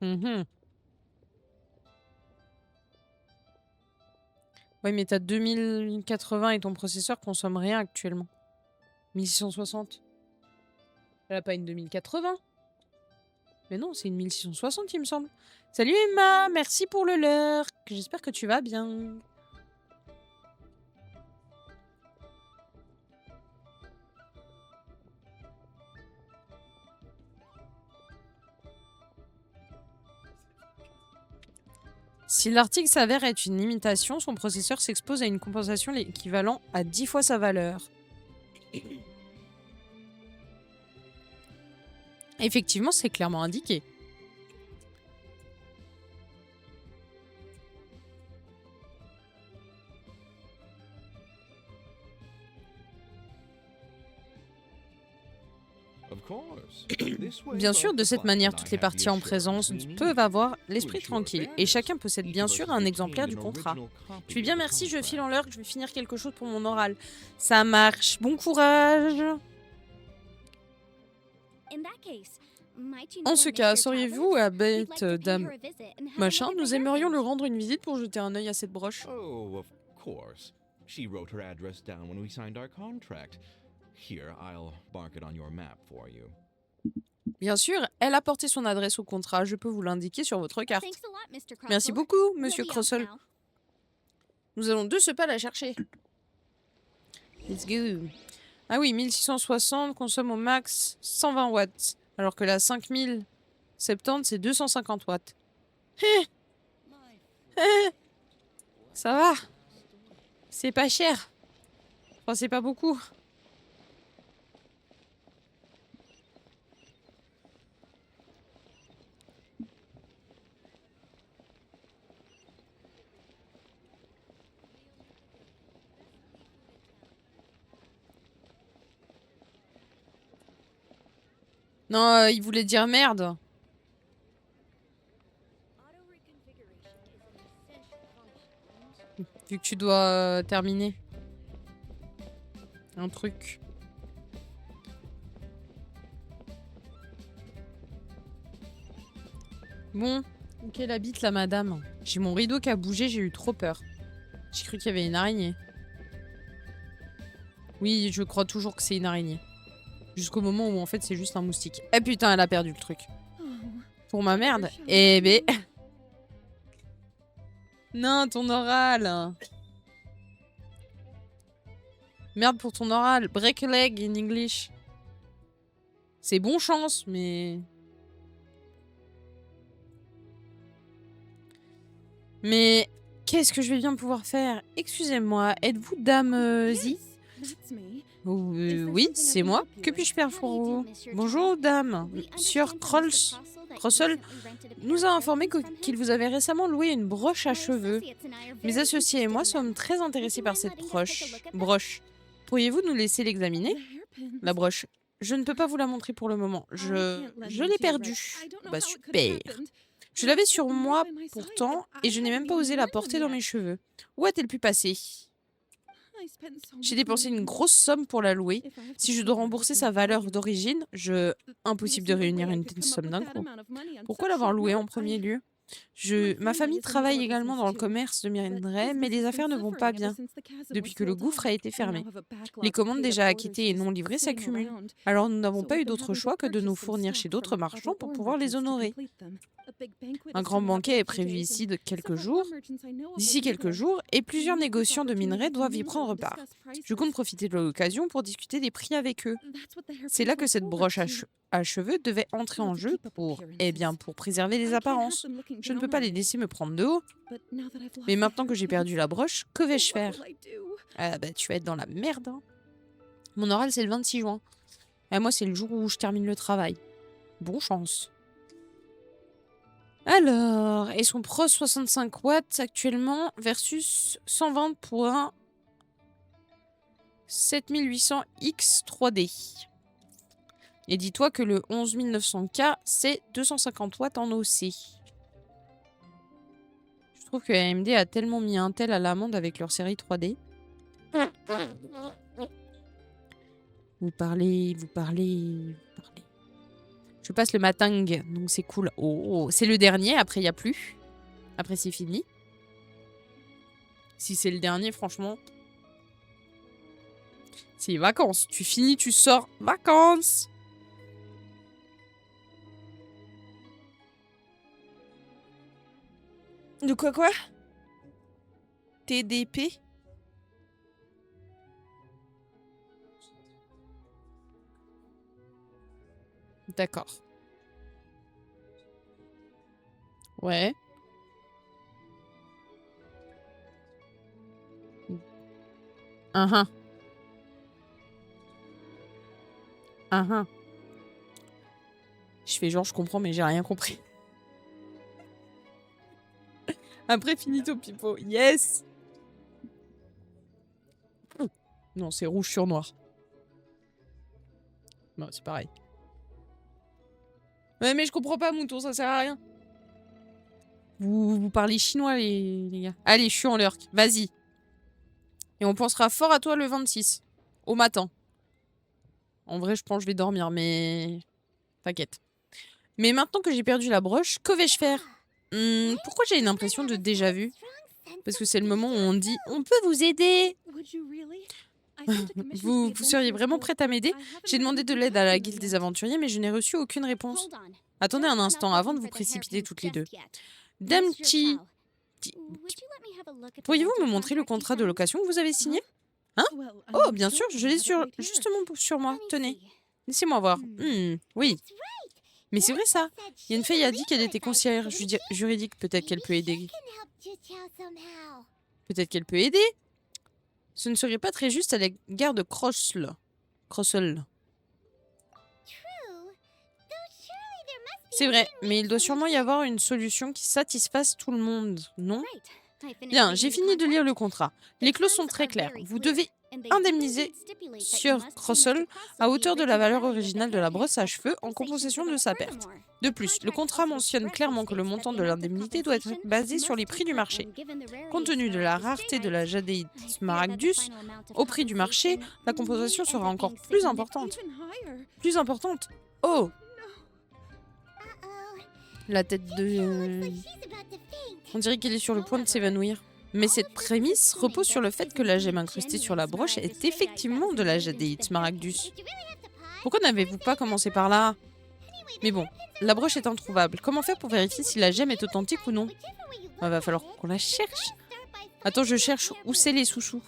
Mhm. Ouais, mais t'as 2080 et ton processeur consomme rien actuellement. 1660. Elle a pas une 2080. Mais non, c'est une 1660, il me semble. Salut Emma, merci pour le lurk. J'espère que tu vas bien. Si l'article s'avère être une imitation, son processeur s'expose à une compensation équivalent à 10 fois sa valeur. Effectivement, c'est clairement indiqué. Bien sûr, de cette manière, toutes les parties en présence peuvent avoir l'esprit tranquille, et chacun possède bien sûr un exemplaire du contrat. Je suis bien, merci, je file en l'heure que je vais finir quelque chose pour mon oral. Ça marche, bon courage. En ce cas, sauriez-vous à bête dame machin, nous aimerions lui rendre une visite pour jeter un œil à cette broche. Oh, of course. She wrote her address down when we signed our contract. Here, I'll mark it on your map for you. Bien sûr, elle a porté son adresse au contrat, je peux vous l'indiquer sur votre carte. Merci beaucoup, monsieur Crossel. Nous allons de ce pas la chercher. Let's go. Ah oui, 1660 consomme au max 120 watts, alors que la 5070 c'est 250 watts. Ça va. C'est pas cher. Enfin, c'est pas beaucoup. Non, il voulait dire merde. Vu que tu dois terminer un truc. Bon, ok, elle habite la madame. J'ai mon rideau qui a bougé, j'ai eu trop peur. J'ai cru qu'il y avait une araignée. Oui, je crois toujours que c'est une araignée. Jusqu'au moment où en fait c'est juste un moustique. Eh putain, elle a perdu le truc. Pour ma merde. Eh ben... Non, ton oral. Merde pour ton oral. Break a leg in English. C'est bon chance, mais... Mais... Qu'est-ce que je vais bien pouvoir faire? Excusez-moi, êtes-vous Dame Z? Oui, c'est moi. Que puis-je faire pour vous? Bonjour, dame. Sieur Crossel nous a informé qu'il vous avait récemment loué une broche à cheveux. Mes associés et moi sommes très intéressés par cette broche. Pourriez-vous nous laisser l'examiner? La broche. Je ne peux pas vous la montrer pour le moment. Je l'ai perdue. Bah super. Je l'avais sur moi pourtant et je n'ai même pas osé la porter dans mes cheveux. Où a-t-elle pu passer? J'ai dépensé une grosse somme pour la louer. Si je dois rembourser sa valeur d'origine, impossible de réunir une telle somme d'un coup. Pourquoi l'avoir louée en premier lieu? Ma famille travaille également dans le commerce de minerais, mais les affaires ne vont pas bien depuis que le gouffre a été fermé. Les commandes déjà acquittées et non livrées s'accumulent. Alors nous n'avons pas eu d'autre choix que de nous fournir chez d'autres marchands pour pouvoir les honorer. Un grand banquet est prévu ici d'ici quelques jours, et plusieurs négociants de minerais doivent y prendre part. Je compte profiter de l'occasion pour discuter des prix avec eux. C'est là que cette broche à cheveux devait entrer en jeu pour préserver les apparences. Je ne peux pas les laisser me prendre de haut. Mais maintenant que j'ai perdu la broche, que vais-je faire? Ah bah tu vas être dans la merde. Hein. Mon oral c'est le 26 juin. Et moi c'est le jour où je termine le travail. Bon chance. Alors, et son Pro 65 watts actuellement versus 120 pour un 7800X 3D. Et dis-toi que le 11900K, c'est 250 watts en OC. Je trouve que AMD a tellement mis Intel à l'amende avec leur série 3D. Vous parlez. Je passe le matang, donc c'est cool. Oh, c'est le dernier, après il n'y a plus. Après c'est fini. Si c'est le dernier, franchement... C'est les vacances. Tu finis, tu sors. Vacances. De quoi? TDP? D'accord. Ouais. Je fais genre, je comprends, mais j'ai rien compris. Après, finito pipo. Yes! Non, c'est rouge sur noir. Non, c'est pareil. Ouais, mais je comprends pas, mouton, ça sert à rien. Vous parlez chinois, les gars. Allez, je suis en lurk. Vas-y. Et on pensera fort à toi le 26. Au matin. En vrai, je pense que je vais dormir, mais... T'inquiète. Mais maintenant que j'ai perdu la broche, que vais-je faire? Pourquoi j'ai une impression de déjà vu? Parce que c'est le moment où on dit « On peut vous aider !» Vous seriez vraiment prête à m'aider? J'ai demandé de l'aide à la guilde des aventuriers, mais je n'ai reçu aucune réponse. Attendez un instant avant de vous précipiter toutes les deux. Dame Chi, pourriez-vous me montrer le contrat de location que vous avez signé? Hein? Oh, bien sûr, je l'ai justement sur moi. Tenez, laissez-moi voir. Oui. Mais c'est vrai ça. Il y a une fille a dit qu'elle était conseillère juridique. Peut-être qu'elle peut aider. Peut-être qu'elle peut aider. Ce ne serait pas très juste à l'égard de Crossle. C'est vrai, mais il doit sûrement y avoir une solution qui satisfasse tout le monde, non? Bien, j'ai fini de lire le contrat. Les clauses sont très claires. Vous devez indemniser Sieur Crossle à hauteur de la valeur originale de la brosse à cheveux en compensation de sa perte. De plus, le contrat mentionne clairement que le montant de l'indemnité doit être basé sur les prix du marché. Compte tenu de la rareté de la jadéite Smaragdus, au prix du marché, la compensation sera encore plus importante. Plus importante? Oh! La tête de... On dirait qu'elle est sur le point de s'évanouir. Mais cette prémisse repose sur le fait que la gemme incrustée sur la broche est effectivement de la jadéite Smaragdus. Pourquoi n'avez-vous pas commencé par là? Mais bon, la broche est introuvable. Comment faire pour vérifier si la gemme est authentique ou non? Va falloir qu'on la cherche. Attends, je cherche où c'est les sous-sous.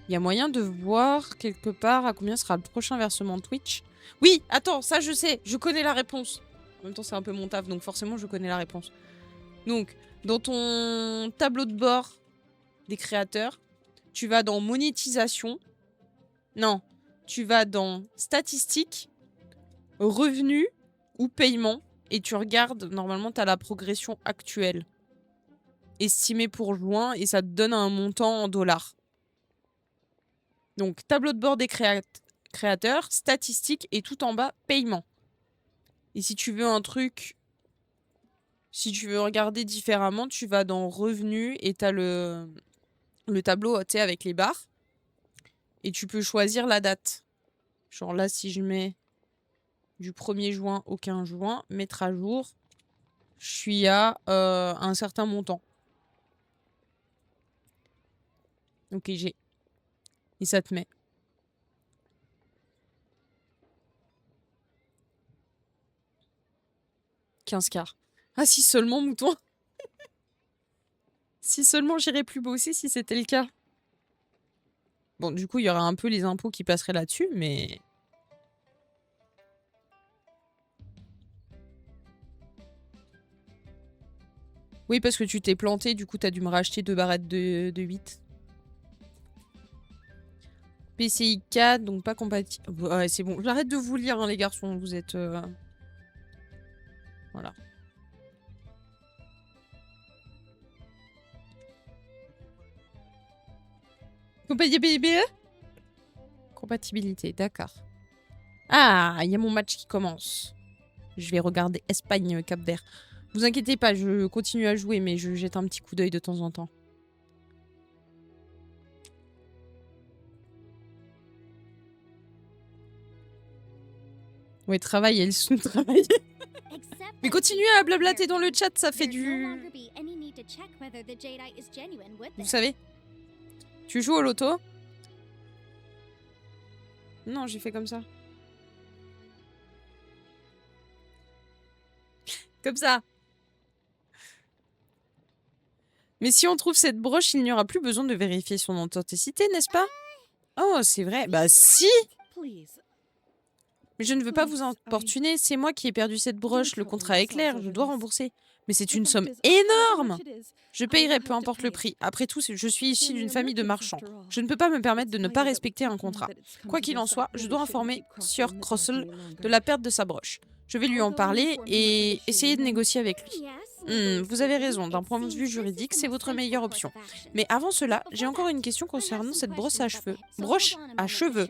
Il y a moyen de voir quelque part à combien sera le prochain versement Twitch? Oui, attends, ça je sais, je connais la réponse. En même temps, c'est un peu mon taf, donc forcément, je connais la réponse. Donc, dans ton tableau de bord des créateurs, tu vas dans monétisation. Non, tu vas dans statistiques, revenus ou paiement. Et tu regardes, normalement, tu as la progression actuelle. Estimée pour juin, et ça te donne un montant en dollars. Donc, tableau de bord des créateurs, statistiques, et tout en bas, paiement. Et si tu veux un truc... Si tu veux regarder différemment, tu vas dans revenus et tu as le tableau, tu sais, avec les barres. Et tu peux choisir la date. Genre là, si je mets du 1er juin au 15 juin, mettre à jour, je suis à un certain montant. Ok, j'ai. Et ça te met. 15 quarts. Ah, si seulement, mouton. Si seulement j'irais plus bosser si c'était le cas. Bon, du coup, il y aura un peu les impôts qui passeraient là-dessus, mais... Oui, parce que tu t'es planté, du coup, t'as dû me racheter 2 barrettes de 8. PCI 4, donc pas compatible. Ouais, c'est bon. J'arrête de vous lire, hein, les garçons. Vous êtes... Voilà. Compatibilité. Compatibilité, d'accord. Ah, il y a mon match qui commence. Je vais regarder Espagne-Cap-Vert. Vous inquiétez pas, je continue à jouer, mais je jette un petit coup d'œil de temps en temps. Ouais, travail, elles sont travaillées. Mais continuez à blablater dans le chat, ça fait du... Vous savez, tu joues au loto? Non, j'ai fait comme ça. Comme ça. Mais si on trouve cette broche, il n'y aura plus besoin de vérifier son authenticité, n'est-ce pas? Oh, c'est vrai. Bah si! Mais je ne veux pas vous importuner, c'est moi qui ai perdu cette broche, le contrat est clair, je dois rembourser. Mais c'est une somme énorme! Je payerai peu importe le prix. Après tout, je suis issue d'une famille de marchands. Je ne peux pas me permettre de ne pas respecter un contrat. Quoi qu'il en soit, je dois informer Sieur Crossel de la perte de sa broche. Je vais lui en parler et essayer de négocier avec lui. Vous avez raison, d'un point de vue juridique, c'est votre meilleure option. Mais avant cela, j'ai encore une question concernant cette brosse à cheveux. Broche à cheveux.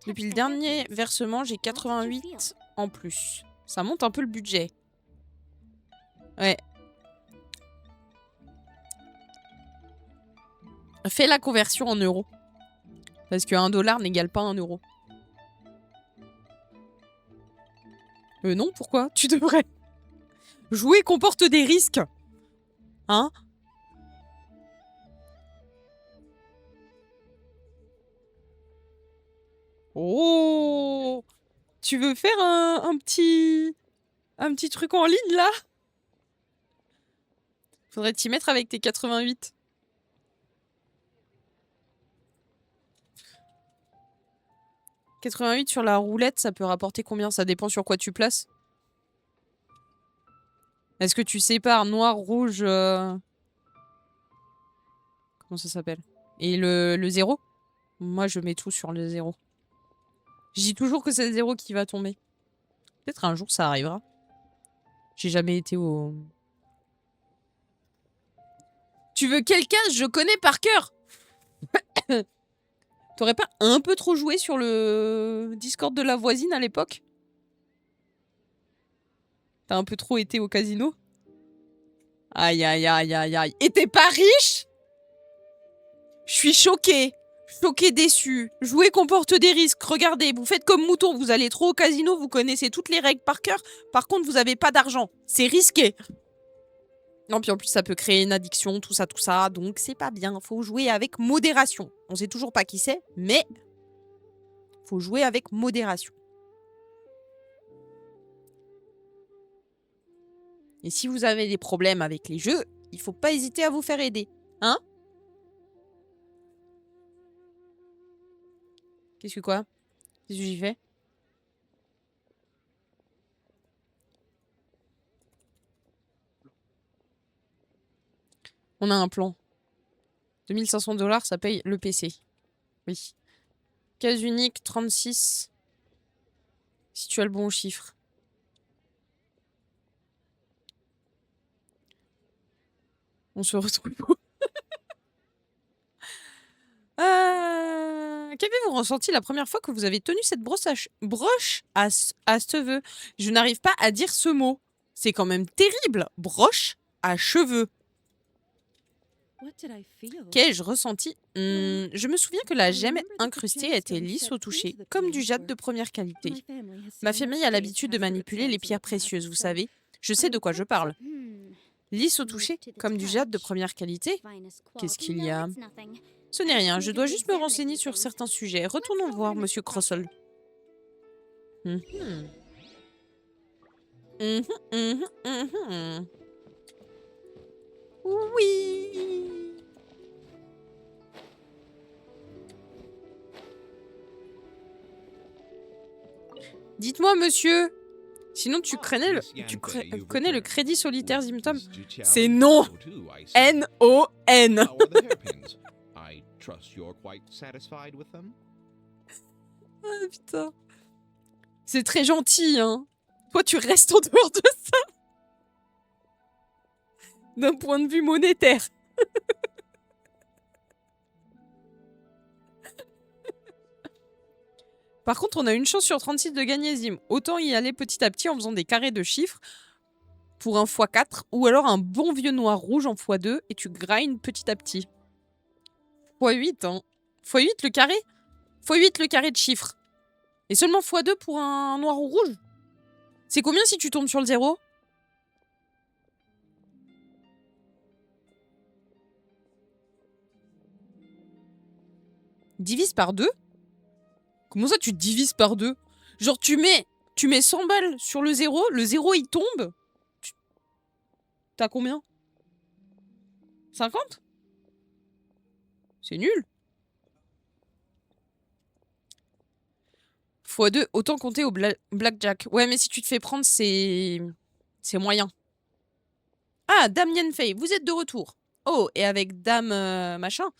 Depuis le dernier versement, j'ai 88 en plus. Ça monte un peu le budget. Ouais. Fais la conversion en euros. Parce que 1 dollar n'égale pas 1 euro. Non, pourquoi? Tu devrais. Jouer comporte des risques. Hein? Oh! Tu veux faire un petit truc en ligne, là? Faudrait t'y mettre avec tes 88. « 88 sur la roulette, ça peut rapporter combien? Ça dépend sur quoi tu places. Est-ce que tu sépares noir, rouge... Comment ça s'appelle? Et le 0? Moi, je mets tout sur le 0. Je dis toujours que c'est le 0 qui va tomber. Peut-être un jour, ça arrivera. J'ai jamais été au... Tu veux quelqu'un? Je connais par cœur. T'aurais pas un peu trop joué sur le Discord de la voisine à l'époque? T'as un peu trop été au casino? Aïe, aïe, aïe, aïe, aïe. Et t'es pas riche? Je suis choquée. Choquée, déçue. Jouer comporte des risques. Regardez, vous faites comme mouton. Vous allez trop au casino, vous connaissez toutes les règles par cœur. Par contre, vous avez pas d'argent. C'est risqué. Non, puis en plus, ça peut créer une addiction, tout ça, donc c'est pas bien. Faut jouer avec modération. On sait toujours pas qui c'est, mais faut jouer avec modération. Et si vous avez des problèmes avec les jeux, il faut pas hésiter à vous faire aider. Hein? Qu'est-ce que quoi? Qu'est-ce que j'y fais? On a un plan. 2500 $, ça paye le PC. Oui. Case unique, 36. Si tu as le bon chiffre. On se retrouve où? Qu'avez-vous ressenti la première fois que vous avez tenu cette broche à cheveux? Je n'arrive pas à dire ce mot. C'est quand même terrible. Broche à cheveux. Qu'ai-je ressenti? Je me souviens que la gemme incrustée était lisse au toucher, comme du jade de première qualité. Ma famille a l'habitude de manipuler les pierres précieuses, vous savez. Je sais de quoi je parle. Lisse au toucher, comme du jade de première qualité? Qu'est-ce qu'il y a? Ce n'est rien, je dois juste me renseigner sur certains sujets. Retournons voir Monsieur Crossel. Oui. Dites-moi, monsieur. Sinon, tu connais le crédit solitaire Zimtom? C'est non. N-O-N. Ah putain. C'est très gentil, hein. Toi, tu restes en dehors de ça. D'un point de vue monétaire. Par contre, on a une chance sur 36 de gagner Zim. Autant y aller petit à petit en faisant des carrés de chiffres pour un x4 ou alors un bon vieux noir rouge en x2 et tu grindes petit à petit. x8, hein. x8 le carré? x8 le carré de chiffres. Et seulement x2 pour un noir ou rouge? C'est combien si tu tombes sur le 0? Divise par 2? Comment ça tu divises par 2? Genre tu mets 100 balles sur le 0 il tombe. T'as combien? 50? C'est nul. x2, autant compter au blackjack. Ouais, mais si tu te fais prendre, c'est moyen. Ah, Dame Yenfei, vous êtes de retour. Oh, et avec Dame machin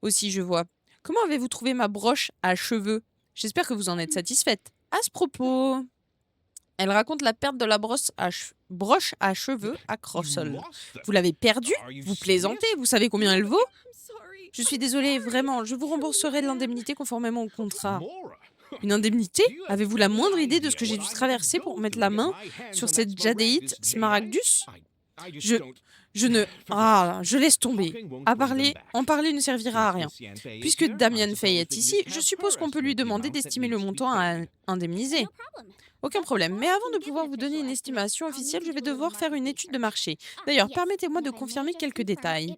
aussi, je vois. Comment avez-vous trouvé ma broche à cheveux? J'espère que vous en êtes satisfaite. À ce propos, elle raconte la perte de la broche à cheveux à Crossel. Vous l'avez perdue? Vous plaisantez? Vous savez combien elle vaut? Je suis désolée, vraiment. Je vous rembourserai l'indemnité conformément au contrat. Une indemnité? Avez-vous la moindre idée de ce que j'ai dû traverser pour mettre la main sur cette jadéite Smaragdus? Je laisse tomber. En parler ne servira à rien. Puisque Dame Yenfei est ici, je suppose qu'on peut lui demander d'estimer le montant à indemniser. Aucun problème. Mais avant de pouvoir vous donner une estimation officielle, je vais devoir faire une étude de marché. D'ailleurs, permettez-moi de confirmer quelques détails.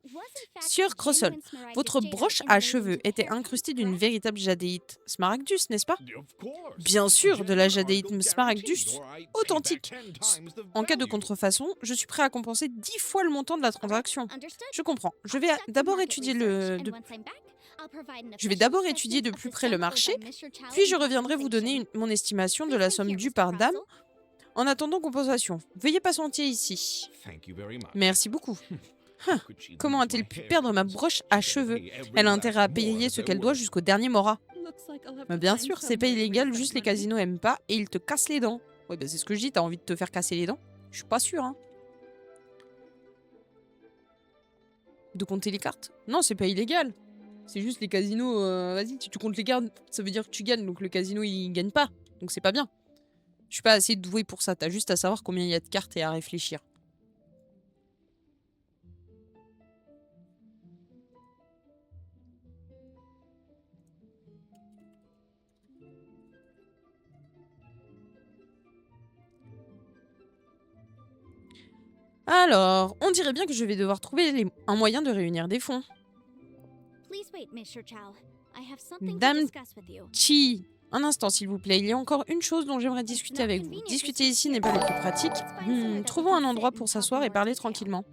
Sieur Crossel, votre broche à cheveux était incrustée d'une véritable jadéite Smaragdus, n'est-ce pas? Bien sûr, de la jadéite Smaragdus authentique. En cas de contrefaçon, je suis prêt à compenser 10 fois le montant de la transaction. Je comprends. Je vais d'abord étudier de plus près le marché, puis je reviendrai vous donner mon estimation de la somme due par Dame. En attendant compensation, veuillez patienter ici. Merci beaucoup. Comment a-t-elle pu perdre ma broche à cheveux? Elle a intérêt à payer ce qu'elle doit jusqu'au dernier mora. Bien sûr, c'est pas illégal, juste les casinos aiment pas et ils te cassent les dents. Ouais, c'est ce que je dis, t'as envie de te faire casser les dents? Je suis pas sûre, hein. De compter les cartes? Non, c'est pas illégal. C'est juste les casinos, vas-y, tu comptes les cartes, ça veut dire que tu gagnes, donc le casino il gagne pas. Donc c'est pas bien. Je suis pas assez douée pour ça, t'as juste à savoir combien il y a de cartes et à réfléchir. Alors, on dirait bien que je vais devoir trouver un moyen de réunir des fonds. Dame Chi, un instant s'il vous plaît, il y a encore une chose dont j'aimerais discuter avec vous. Discuter ici n'est pas le plus pratique. Trouvons un endroit pour s'asseoir et parler tranquillement.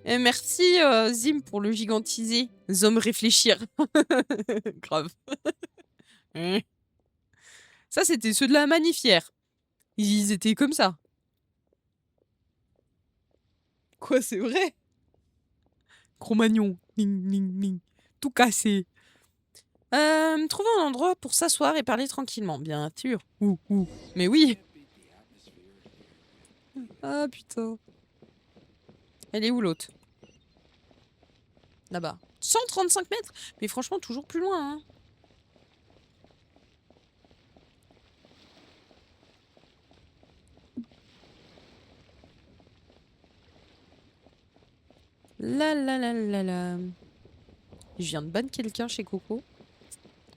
Merci Zim pour le gigantiser. Zom réfléchir. Grave. Ça c'était ceux de la Manifière. Ils étaient comme ça. Quoi, c'est vrai? Cro-Magnon. Ning, ning, ning. Tout cassé. Trouvons un endroit pour s'asseoir et parler tranquillement, bien sûr. Ouh. Mais oui. Ah putain. Elle est où l'autre? Là-bas. 135 mètres? Mais franchement, toujours plus loin, hein. La. Je viens de ban quelqu'un chez Coco.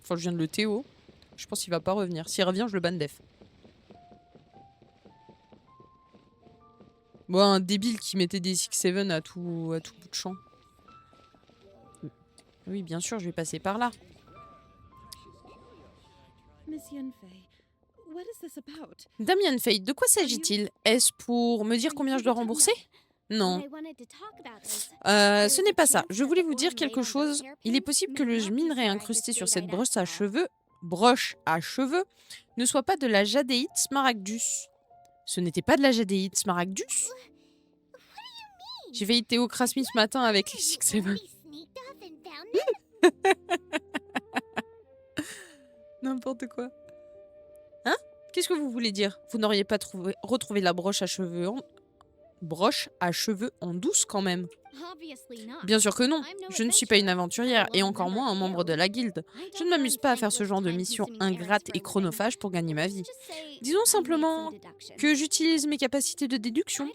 Enfin, je viens de le Théo. Je pense qu'il va pas revenir. S'il revient, je le ban def. Bon, un débile qui mettait des 6-7 à tout bout de champ. Oui, bien sûr, je vais passer par là. Dame Yenfei, de quoi s'agit-il? Est-ce pour me dire combien je dois rembourser? Non. Ce n'est pas ça. Je voulais vous dire quelque chose. Il est possible que le minerai incrusté sur cette broche à cheveux ne soit pas de la jadéite Smaragdus. Ce n'était pas de la jadéite Smaragdus? J'ai failli Théo Krasmi ce matin avec les 6-7. N'importe quoi. Hein? Qu'est-ce que vous voulez dire? Vous n'auriez pas retrouvé la broche à cheveux en douce quand même? Bien sûr que non. Je ne suis pas une aventurière et encore moins un membre de la guilde. Je ne m'amuse pas à faire ce genre de mission ingrate et chronophage pour gagner ma vie. Disons simplement que j'utilise mes capacités de déduction.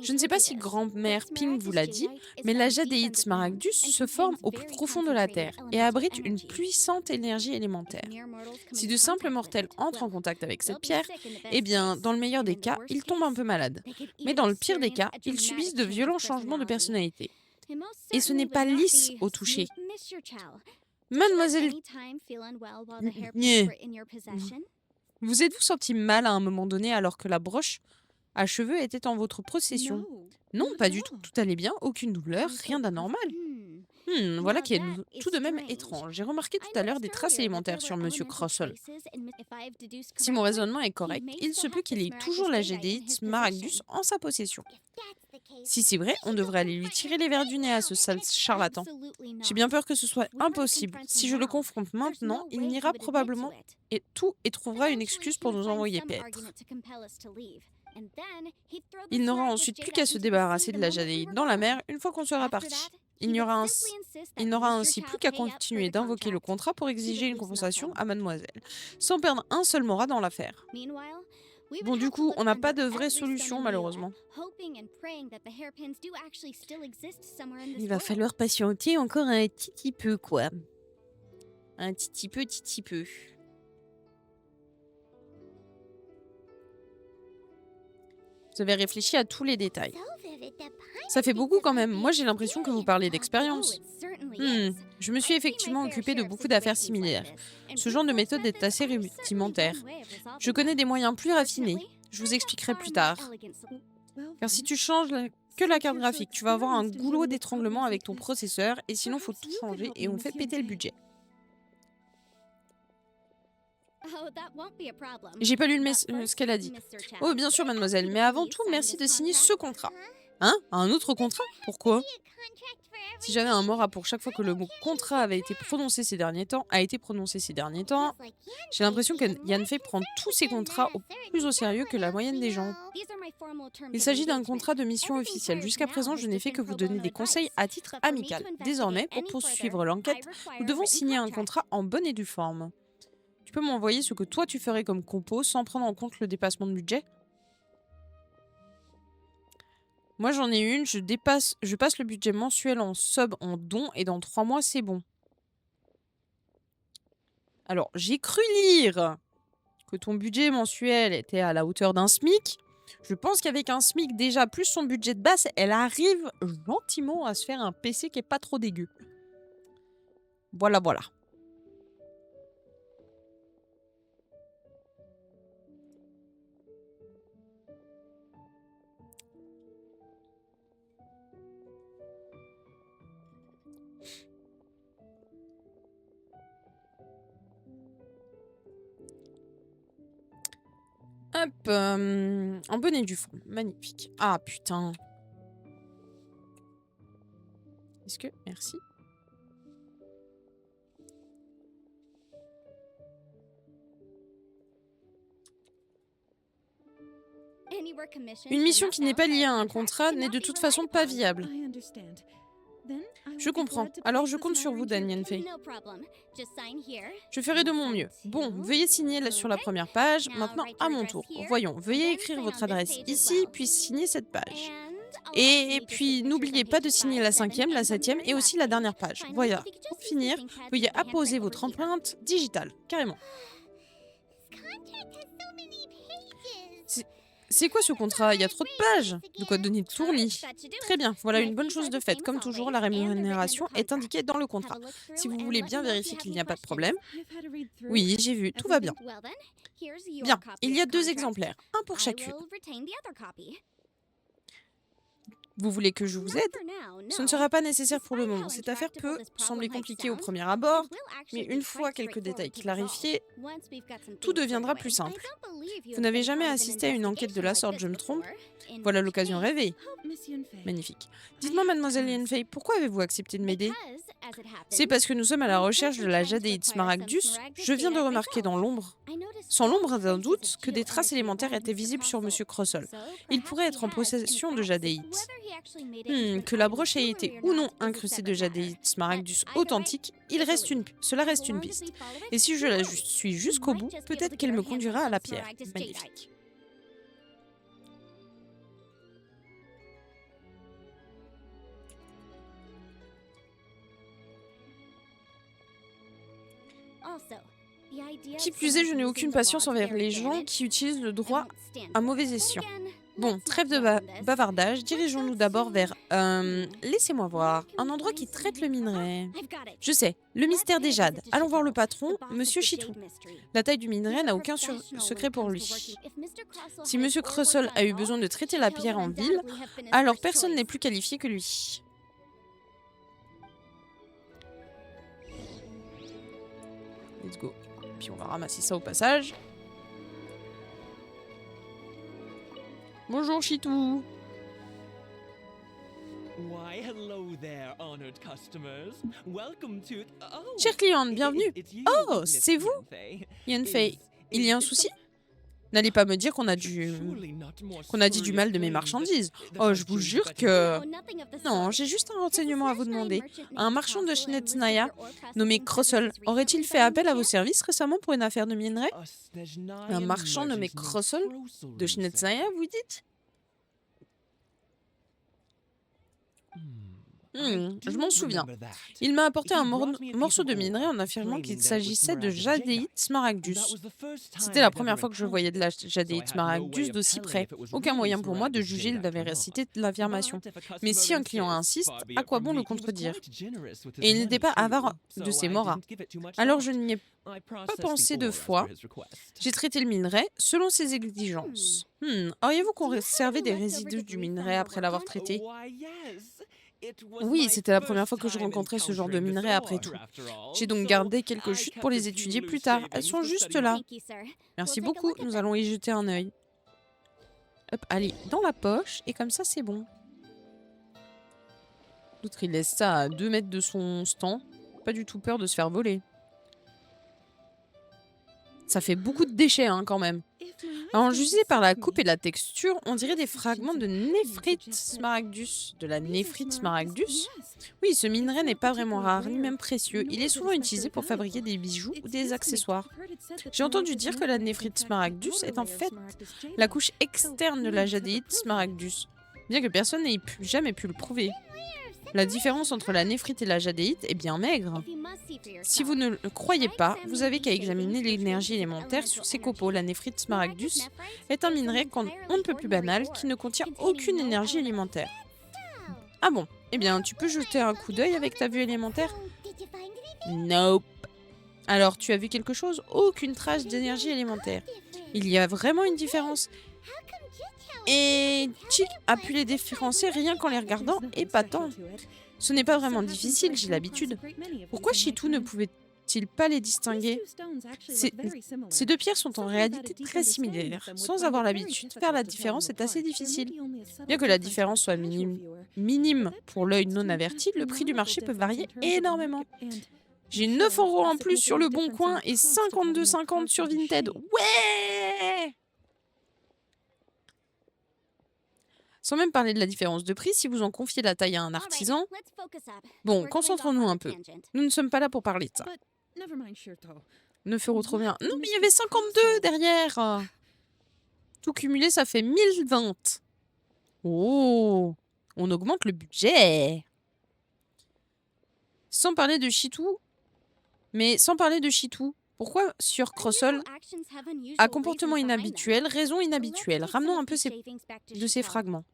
Je ne sais pas si grand-mère Pink vous l'a dit, mais la jadéite Smaragdus se forme au plus profond de la Terre et abrite une puissante énergie élémentaire. Si de simples mortels entrent en contact avec cette pierre, eh bien, dans le meilleur des cas, ils tombent un peu malades. Mais dans le pire des cas, ils subissent de violents changements de personnalité. Et ce n'est pas lisse au toucher. Mademoiselle... Nyeh. Vous êtes-vous senti mal à un moment donné alors que la broche à cheveux était en votre possession? Non, pas du tout. Tout allait bien, aucune douleur, rien d'anormal. Voilà qui est tout de même étrange. J'ai remarqué tout à l'heure des traces élémentaires sur Monsieur Crossel. Si mon raisonnement est correct, il se peut qu'il ait toujours la jadéite Smaragdus en sa possession. Si c'est vrai, on devrait aller lui tirer les vers du nez à ce sale charlatan. J'ai bien peur que ce soit impossible. Si je le confronte maintenant, il n'ira probablement et trouvera une excuse pour nous envoyer paître. Il n'aura ensuite plus qu'à se débarrasser de la jadéite dans la mer une fois qu'on sera parti. Il n'aura ainsi plus qu'à continuer d'invoquer le contrat pour exiger une compensation à mademoiselle, sans perdre un seul morat dans l'affaire. Bon, du coup, on n'a pas de vraie solution, malheureusement. Il va falloir patienter encore un petit peu, quoi. Un petit peu. Vous avez réfléchi à tous les détails. Ça fait beaucoup quand même. Moi, j'ai l'impression que vous parlez d'expérience. Je me suis effectivement occupée de beaucoup d'affaires similaires. Ce genre de méthode est assez rudimentaire. Je connais des moyens plus raffinés. Je vous expliquerai plus tard. Car si tu changes que la carte graphique, tu vas avoir un goulot d'étranglement avec ton processeur et sinon, faut tout changer et on fait péter le budget. J'ai pas lu ce qu'elle a dit. Oh, bien sûr, mademoiselle, mais avant tout, merci de signer ce contrat. Hein? Un autre contrat? Pourquoi? Si j'avais un morat pour chaque fois que le mot contrat avait été prononcé ces derniers temps, j'ai l'impression que Yanfei prend tous ses contrats plus au sérieux que la moyenne des gens. Il s'agit d'un contrat de mission officielle. Jusqu'à présent, je n'ai fait que vous donner des conseils à titre amical. Désormais, pour poursuivre l'enquête, nous devons signer un contrat en bonne et due forme. Tu peux m'envoyer ce que toi tu ferais comme compo sans prendre en compte le dépassement de budget? Moi j'en ai une, je passe le budget mensuel en sub en don et dans 3 mois c'est bon. Alors j'ai cru lire que ton budget mensuel était à la hauteur d'un SMIC. Je pense qu'avec un SMIC déjà plus son budget de base, elle arrive gentiment à se faire un PC qui est pas trop dégueu. Voilà. Hop, en bonne et due forme. Magnifique. Ah, putain. Est-ce que... Merci. Une mission qui n'est pas liée à un contrat n'est de toute façon pas viable. Je comprends. Alors je compte sur vous, Dan Yanfei. Je ferai de mon mieux. Bon, veuillez signer sur la première page. Maintenant, à mon tour. Voyons, veuillez écrire votre adresse ici, puis signer cette page. Et puis, n'oubliez pas de signer la 5e, la 7e et aussi la dernière page. Voilà. Pour finir, veuillez apposer votre empreinte digitale. Carrément. C'est quoi ce contrat? Il y a trop de pages. De quoi donner de tournis. Très bien, voilà une bonne chose de faite. Comme toujours, la rémunération est indiquée dans le contrat. Si vous voulez bien vérifier qu'il n'y a pas de problème. Oui, j'ai vu, tout va bien. Bien, il y a 2 exemplaires, un pour chacune. Vous voulez que je vous aide? Ce ne sera pas nécessaire pour le moment. Cette affaire peut sembler compliquée au premier abord, mais une fois quelques détails clarifiés, tout deviendra plus simple. Vous n'avez jamais assisté à une enquête de la sorte, je me trompe? Voilà l'occasion rêvée. Magnifique. Dites-moi, mademoiselle Yanfei, pourquoi avez-vous accepté de m'aider? C'est parce que nous sommes à la recherche de la jadéite Smaragdus. Je viens de remarquer sans l'ombre d'un doute, que des traces élémentaires étaient visibles sur Monsieur Crossel. Il pourrait être en possession de jadéite. Que la broche ait été ou non incrustée de jadéite Smaragdus authentique, cela reste une piste. Et si je la suis jusqu'au bout, peut-être qu'elle me conduira à la pierre. Magnifique. Qui plus est, je n'ai aucune patience envers les gens qui utilisent le droit à mauvais escient. Bon, trêve de bavardage, dirigeons-nous d'abord vers... laissez-moi voir, un endroit qui traite le minerai. Je sais, le mystère des jades. Allons voir le patron, Monsieur Chitou. La taille du minerai n'a aucun secret pour lui. Si Monsieur Crussell a eu besoin de traiter la pierre en ville, alors personne n'est plus qualifié que lui. Let's go. Puis on va ramasser ça au passage. Bonjour Chitou. Why, hello there, honored customers. Welcome to... Oh, Chère cliente, bienvenue. it's you, Oh, Miss c'est vous Yanfei. Yanfei, il y a un souci? N'allez pas me dire qu'on a dit du mal de mes marchandises. Oh, je vous jure que... Non, j'ai juste un renseignement à vous demander. Un marchand de Schnetznaya, nommé Crussell, aurait-il fait appel à vos services récemment pour une affaire de minerai? Un marchand nommé Crussell de Schnetznaya, vous dites? Je m'en souviens. Il m'a apporté un morceau de minerai en affirmant qu'il s'agissait de jadéite smaragdus. C'était la première fois que je voyais de la jadéite smaragdus d'aussi près. Aucun moyen pour moi de juger de la véracité de l'affirmation. Mais si un client insiste, à quoi bon le contredire? Et il n'était pas avare de ses moras. Alors je n'y ai pas pensé deux fois. J'ai traité le minerai selon ses exigences. Auriez-vous conservé des résidus du minerai après l'avoir traité? Oui, c'était la première fois que je rencontrais ce genre de minerai après tout. J'ai donc gardé quelques chutes pour les étudier plus tard. Elles sont juste là. Merci beaucoup, nous allons y jeter un œil. Hop, allez, dans la poche, et comme ça c'est bon. L'autre il laisse ça à 2 mètres de son stand. Pas du tout peur de se faire voler. Ça fait beaucoup de déchets hein, quand même. Alors, jugé par la coupe et la texture, on dirait des fragments de néphrite smaragdus. De la néphrite smaragdus? Oui, ce minerai n'est pas vraiment rare, ni même précieux. Il est souvent utilisé pour fabriquer des bijoux ou des accessoires. J'ai entendu dire que la néphrite smaragdus est en fait la couche externe de la jadéite smaragdus, bien que personne n'ait jamais pu le prouver. La différence entre la néphrite et la jadéite est bien maigre. Si vous ne le croyez pas, vous avez qu'à examiner l'énergie élémentaire sur ces copeaux. La néphrite smaragdus est un minerai on ne peut plus banal qui ne contient aucune énergie élémentaire. Ah bon? Eh bien, tu peux jeter un coup d'œil avec ta vue élémentaire? Nope. Alors, tu as vu quelque chose? Aucune trace d'énergie élémentaire. Il y a vraiment une différence. Et Chick a pu les différencier rien qu'en les regardant, épatant. Ce n'est pas vraiment difficile, j'ai l'habitude. Pourquoi Chitou ne pouvait-il pas les distinguer? Ces deux pierres sont en réalité très similaires. Sans avoir l'habitude, faire la différence est assez difficile. Bien que la différence soit minime pour l'œil non averti, le prix du marché peut varier énormément. J'ai 9 € en plus sur le Bon Coin et 52,50 sur Vinted. Ouais! Sans même parler de la différence de prix, si vous en confiez la taille à un artisan... Bon, concentrons-nous un peu. Nous ne sommes pas là pour parler de ça. 9 € trop bien. Non, mais il y avait 52 derrière. Tout cumulé, ça fait 1020. Oh, on augmente le budget. Sans parler de Chitou. Mais sans parler de Chitou, pourquoi Sieur Crussell a comportement inhabituel, raison inhabituelle? Ramenons un peu de ces fragments.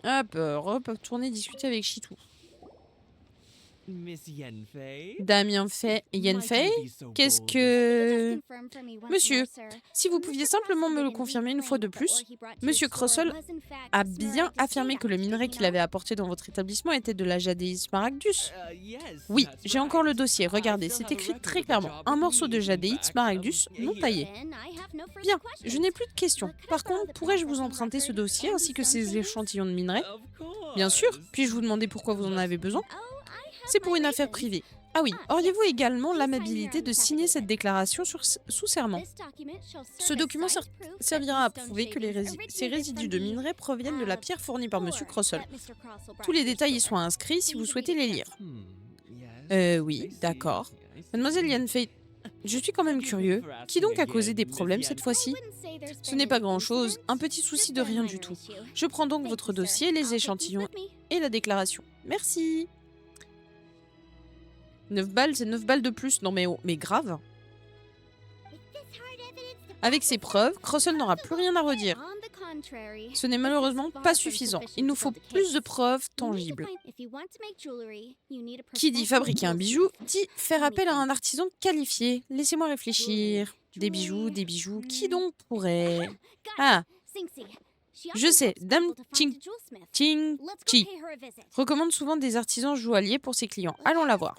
Hop, retourner discuter avec Chitou. Dame Yanfei, qu'est-ce que... Monsieur, si vous pouviez simplement me le confirmer une fois de plus, Monsieur Crussell a bien affirmé que le minerai qu'il avait apporté dans votre établissement était de la jadéite smaragdus. Oui, j'ai encore le dossier, regardez, c'est écrit très clairement. Un morceau de jadéite smaragdus non taillé. Bien, je n'ai plus de questions. Par contre, pourrais-je vous emprunter ce dossier ainsi que ces échantillons de minerai? Bien sûr, puis-je vous demander pourquoi vous en avez besoin? C'est pour une affaire privée. Ah oui, auriez-vous également l'amabilité de signer cette déclaration sous serment? Ce document servira à prouver que ces résidus de minerai proviennent de la pierre fournie par Monsieur Crussell. Tous les détails y sont inscrits si vous souhaitez les lire. Oui, d'accord. Mademoiselle Yanfei, je suis quand même curieux. Qui donc a causé des problèmes cette fois-ci? Ce n'est pas grand-chose, un petit souci de rien du tout. Je prends donc votre dossier, les échantillons et la déclaration. Merci. 9 balles, c'est 9 balles de plus. Non mais, oh, mais grave. Avec ces preuves, Crossell n'aura plus rien à redire. Ce n'est malheureusement pas suffisant. Il nous faut plus de preuves tangibles. Qui dit fabriquer un bijou, dit faire appel à un artisan qualifié. Laissez-moi réfléchir. Des bijoux, qui donc pourrait... Ah, je sais, Dame Ching Chi recommande souvent des artisans joailliers pour ses clients. Allons la voir.